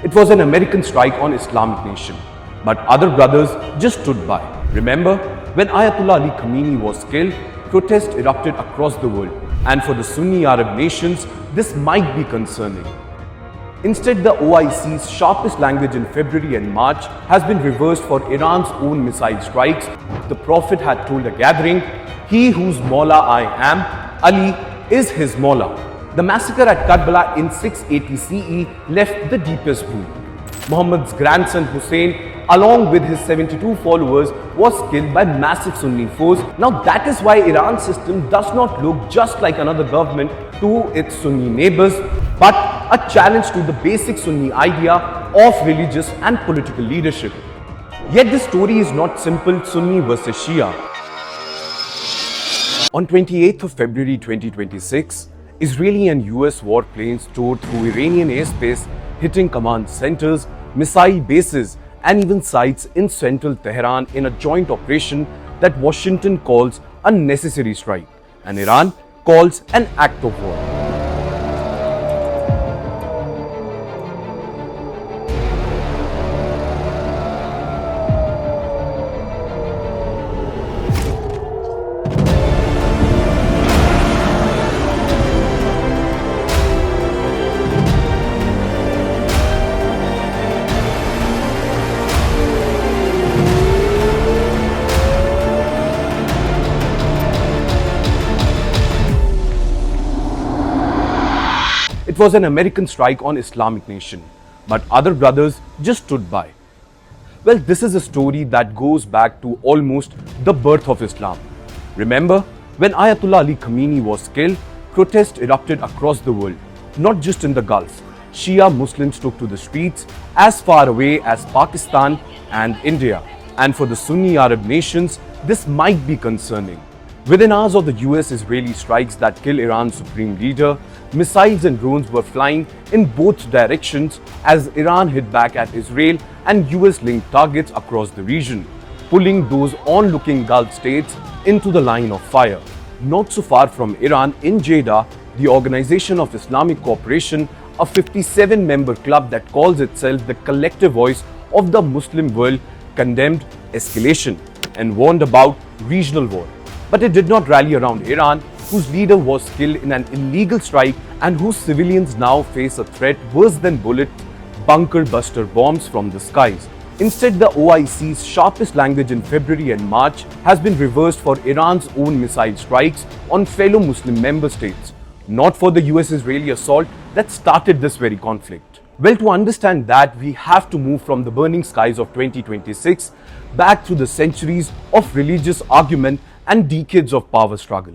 It was an American strike on Islamic nation, but other brothers just stood by. Remember, when Ayatollah Ali Khamenei was killed, protests erupted across the world, and for the Sunni Arab nations, this might be concerning. Instead, the OIC's sharpest language in February and March has been reversed for Iran's own missile strikes. The Prophet had told a gathering, "He whose Mawla I am, Ali, is his Mawla." The massacre at Karbala in 680 CE left the deepest wound. Muhammad's grandson Hussein, along with his 72 followers, was killed by massive Sunni force. Now that is why Iran's system does not look just like another government to its Sunni neighbors, but a challenge to the basic Sunni idea of religious and political leadership. Yet this story is not simple Sunni versus Shia. On 28th of February 2026, Israeli and US warplanes tore through Iranian airspace, hitting command centers, missile bases, and even sites in central Tehran in a joint operation that Washington calls a necessary strike and Iran calls an act of war. It was an American strike on Islamic nation, but other brothers just stood by. Well, this is a story that goes back to almost the birth of Islam. Remember, when Ayatollah Ali Khamenei was killed, protests erupted across the world, not just in the Gulf. Shia Muslims took to the streets as far away as Pakistan and India. And for the Sunni Arab nations, this might be concerning. Within hours of the US-Israeli strikes that killed Iran's supreme leader, missiles and drones were flying in both directions as Iran hit back at Israel and US-linked targets across the region, pulling those onlooking Gulf states into the line of fire. Not so far from Iran, in Jeddah, the Organization of Islamic Cooperation, a 57-member club that calls itself the collective voice of the Muslim world, condemned escalation and warned about regional war. But it did not rally around Iran, whose leader was killed in an illegal strike and whose civilians now face a threat worse than bullet bunker buster bombs from the skies. Instead, the OIC's sharpest language in February and March has been reversed for Iran's own missile strikes on fellow Muslim member states, not for the US-Israeli assault that started this very conflict. Well, to understand that, we have to move from the burning skies of 2026 back through the centuries of religious argument and decades of power struggle.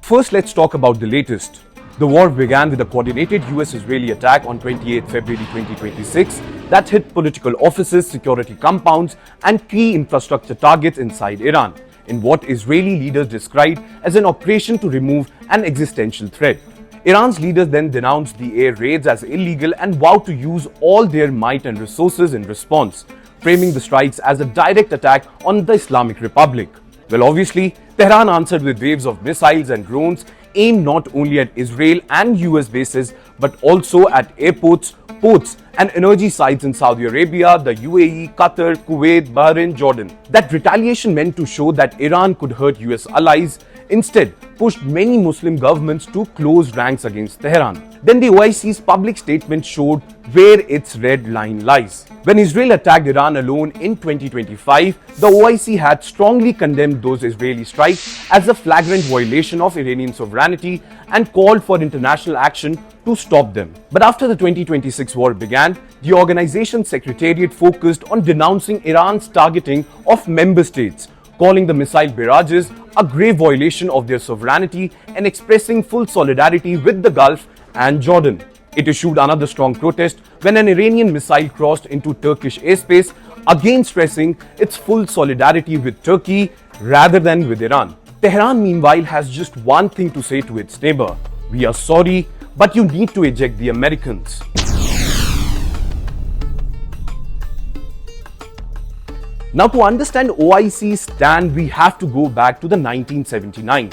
First, let's talk about the latest. The war began with a coordinated US-Israeli attack on 28 February 2026 that hit political offices, security compounds, and key infrastructure targets inside Iran, in what Israeli leaders described as an operation to remove an existential threat. Iran's leaders then denounced the air raids as illegal and vowed to use all their might and resources in response, framing the strikes as a direct attack on the Islamic Republic. Well, obviously, Tehran answered with waves of missiles and drones aimed not only at Israel and US bases, but also at airports, ports, and energy sites in Saudi Arabia, the UAE, Qatar, Kuwait, Bahrain, Jordan. That retaliation meant to show that Iran could hurt US allies, instead pushed many Muslim governments to close ranks against Tehran. Then the OIC's public statement showed where its red line lies. When Israel attacked Iran alone in 2025, the OIC had strongly condemned those Israeli strikes as a flagrant violation of Iranian sovereignty and called for international action to stop them. But after the 2026 war began, the organization's secretariat focused on denouncing Iran's targeting of member states, calling the missile barrages a grave violation of their sovereignty and expressing full solidarity with the Gulf and Jordan. It issued another strong protest when an Iranian missile crossed into Turkish airspace, again stressing its full solidarity with Turkey rather than with Iran. Tehran, meanwhile, has just one thing to say to its neighbor: "We are sorry, but you need to eject the Americans." Now, to understand OIC's stand, we have to go back to the 1979.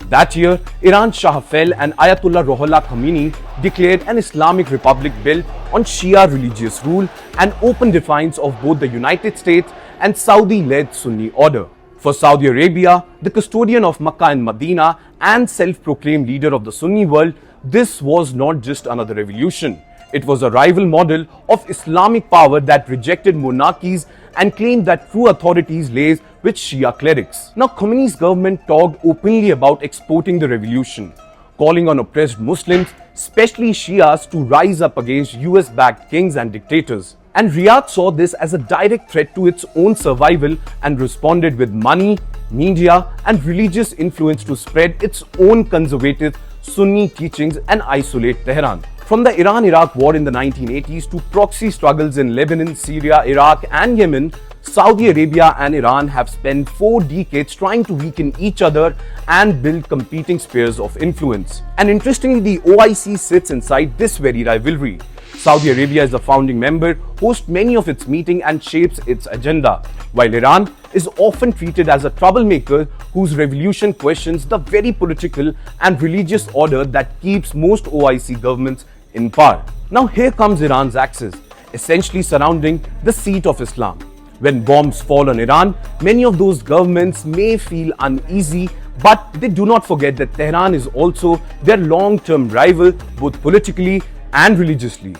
That year, Iran's Shah fell and Ayatollah Ruhollah Khomeini declared an Islamic republic built on Shia religious rule and open defiance of both the United States and Saudi-led Sunni order. For Saudi Arabia, the custodian of Makkah and Medina and self-proclaimed leader of the Sunni world, this was not just another revolution. It was a rival model of Islamic power that rejected monarchies and claimed that true authorities lays with Shia clerics. Now, Khomeini's government talked openly about exporting the revolution, calling on oppressed Muslims, especially Shias, to rise up against US-backed kings and dictators. And Riyadh saw this as a direct threat to its own survival and responded with money, media, and religious influence to spread its own conservative Sunni teachings and isolate Tehran. From the Iran-Iraq war in the 1980s to proxy struggles in Lebanon, Syria, Iraq, and Yemen, Saudi Arabia and Iran have spent 4 decades trying to weaken each other and build competing spheres of influence. And interestingly, the OIC sits inside this very rivalry. Saudi Arabia is a founding member, hosts many of its meetings and shapes its agenda, while Iran is often treated as a troublemaker whose revolution questions the very political and religious order that keeps most OIC governments in power. Now here comes Iran's axis, essentially surrounding the seat of Islam. When bombs fall on Iran, many of those governments may feel uneasy, but they do not forget that Tehran is also their long-term rival, both politically and religiously.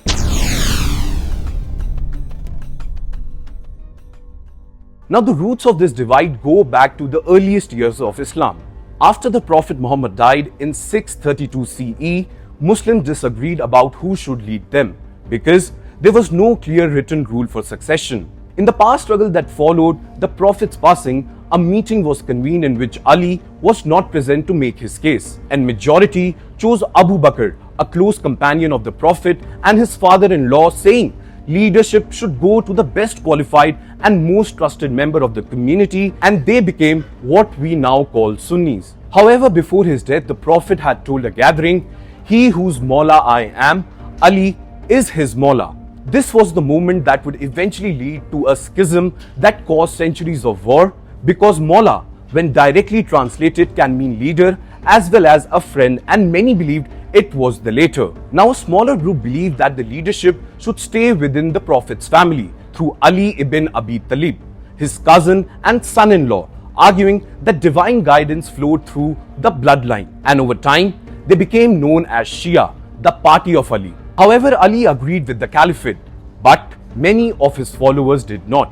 Now the roots of this divide go back to the earliest years of Islam. After the Prophet Muhammad died in 632 CE, Muslims disagreed about who should lead them because there was no clear written rule for succession. In the power struggle that followed the Prophet's passing, a meeting was convened in which Ali was not present to make his case, and majority chose Abu Bakr, a close companion of the Prophet and his father-in-law, saying leadership should go to the best qualified and most trusted member of the community, and they became what we now call Sunnis. However, before his death, the Prophet had told a gathering, "He whose Mawla I am, Ali is his Mawla." This was the moment that would eventually lead to a schism that caused centuries of war, because Mawla, when directly translated, can mean leader as well as a friend, and many believed it was the latter. Now a smaller group believed that the leadership should stay within the Prophet's family through Ali ibn Abi Talib, his cousin and son-in-law, arguing that divine guidance flowed through the bloodline, and over time they became known as Shia, the party of Ali. However, Ali agreed with the caliphate, but many of his followers did not.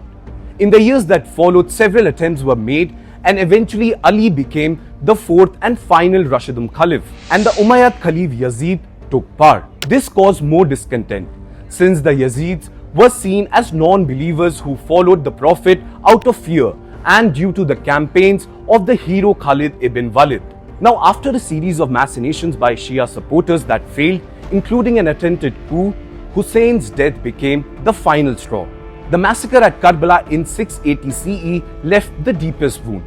In the years that followed, several attempts were made, and eventually Ali became the 4th and final Rashidun Caliph, and the Umayyad Caliph Yazid took power. This caused more discontent, since the Yazids were seen as non-believers who followed the Prophet out of fear and due to the campaigns of the hero Khalid ibn Walid. Now, after a series of machinations by Shia supporters that failed, including an attempted coup, Hussein's death became the final straw. The massacre at Karbala in 680 CE left the deepest wound.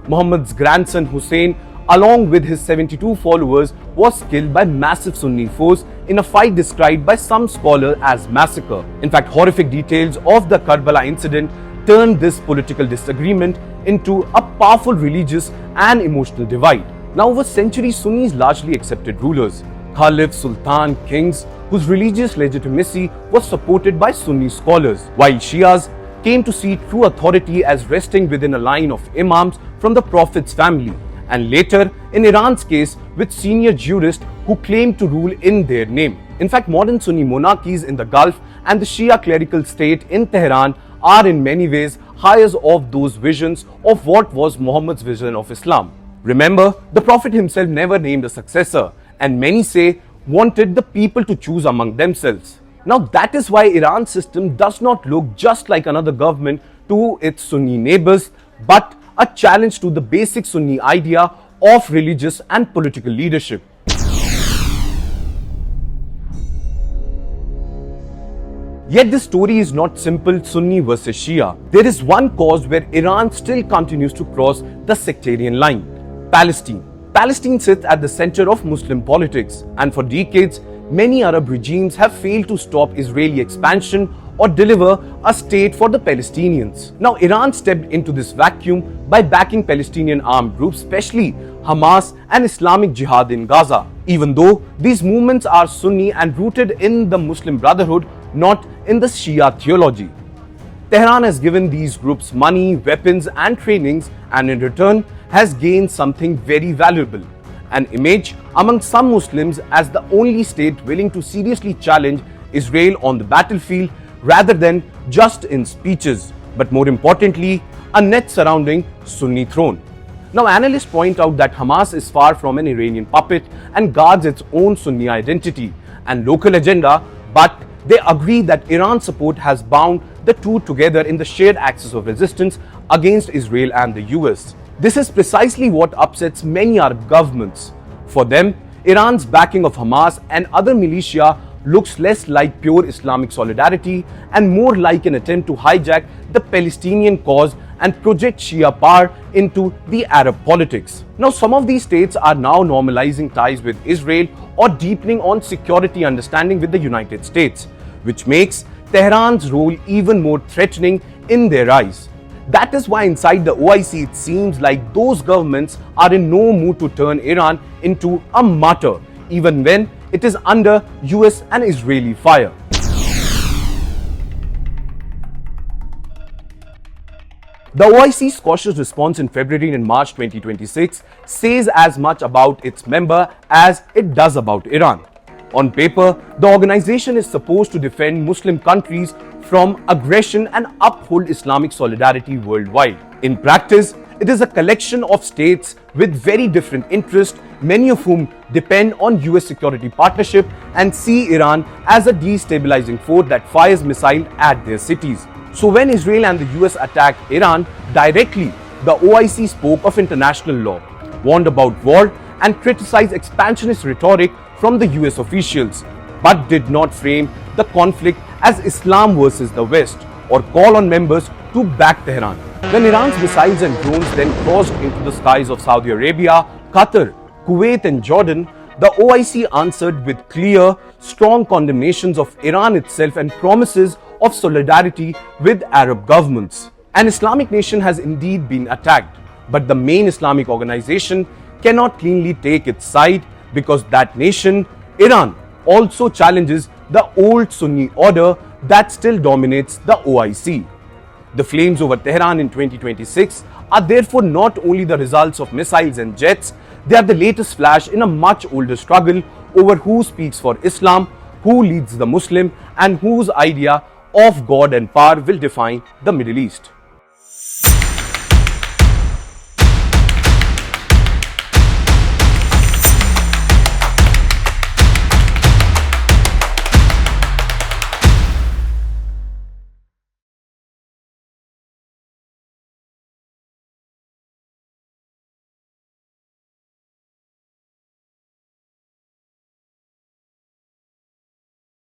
Muhammad's grandson Hussein, along with his 72 followers, was killed by massive Sunni force in a fight described by some scholars as massacre. In fact, horrific details of the Karbala incident turned this political disagreement into a powerful religious and emotional divide. Now, over centuries, Sunnis largely accepted rulers, Caliph, Sultan, kings, whose religious legitimacy was supported by Sunni scholars, while Shias came to see true authority as resting within a line of imams from the Prophet's family, and later, in Iran's case, with senior jurists who claimed to rule in their name. In fact, modern Sunni monarchies in the Gulf and the Shia clerical state in Tehran are in many ways heirs of those visions of what was Muhammad's vision of Islam. Remember, the Prophet himself never named a successor, and many say wanted the people to choose among themselves. Now that is why Iran's system does not look just like another government to its Sunni neighbors, but a challenge to the basic Sunni idea of religious and political leadership. Yet the story is not simple Sunni versus Shia. There is one cause where Iran still continues to cross the sectarian line: Palestine. Palestine sits at the center of Muslim politics, and for decades, many Arab regimes have failed to stop Israeli expansion or deliver a state for the Palestinians. Now, Iran stepped into this vacuum by backing Palestinian armed groups, especially Hamas and Islamic Jihad in Gaza, even though these movements are Sunni and rooted in the Muslim Brotherhood, not in the Shia theology. Tehran has given these groups money, weapons and trainings, and in return has gained something very valuable: an image among some Muslims as the only state willing to seriously challenge Israel on the battlefield rather than just in speeches, but more importantly, a net surrounding Sunni throne. Now, analysts point out that Hamas is far from an Iranian puppet and guards its own Sunni identity and local agenda, but they agree that Iran's support has bound the two together in the shared axis of resistance against Israel and the US. This is precisely what upsets many Arab governments. For them, Iran's backing of Hamas and other militia looks less like pure Islamic solidarity and more like an attempt to hijack the Palestinian cause and project Shia power into the Arab politics. Now, some of these states are now normalizing ties with Israel or deepening on security understanding with the United States, which makes Tehran's role even more threatening in their eyes. That is why inside the OIC it seems like those governments are in no mood to turn Iran into a martyr, even when it is under US and Israeli fire. The OIC's cautious response in February and March 2026 says as much about its member as it does about Iran. On paper, the organization is supposed to defend Muslim countries from aggression and uphold Islamic solidarity worldwide. In practice, it is a collection of states with very different interests, many of whom depend on US security partnership and see Iran as a destabilizing force that fires missiles at their cities. So when Israel and the US attacked Iran directly, the OIC spoke of international law, warned about war, and criticized expansionist rhetoric from the US officials, but did not frame the conflict as Islam versus the West or call on members to back Tehran. When Iran's missiles and drones then crossed into the skies of Saudi Arabia, Qatar, Kuwait and Jordan, the OIC answered with clear, strong condemnations of Iran itself and promises of solidarity with Arab governments. An Islamic nation has indeed been attacked, but the main Islamic organization cannot cleanly take its side because that nation, Iran, also challenges the old Sunni order that still dominates the OIC. The flames over Tehran in 2026 are therefore not only the results of missiles and jets, they are the latest flash in a much older struggle over who speaks for Islam, who leads the Muslim, and whose idea of God and power will define the Middle East.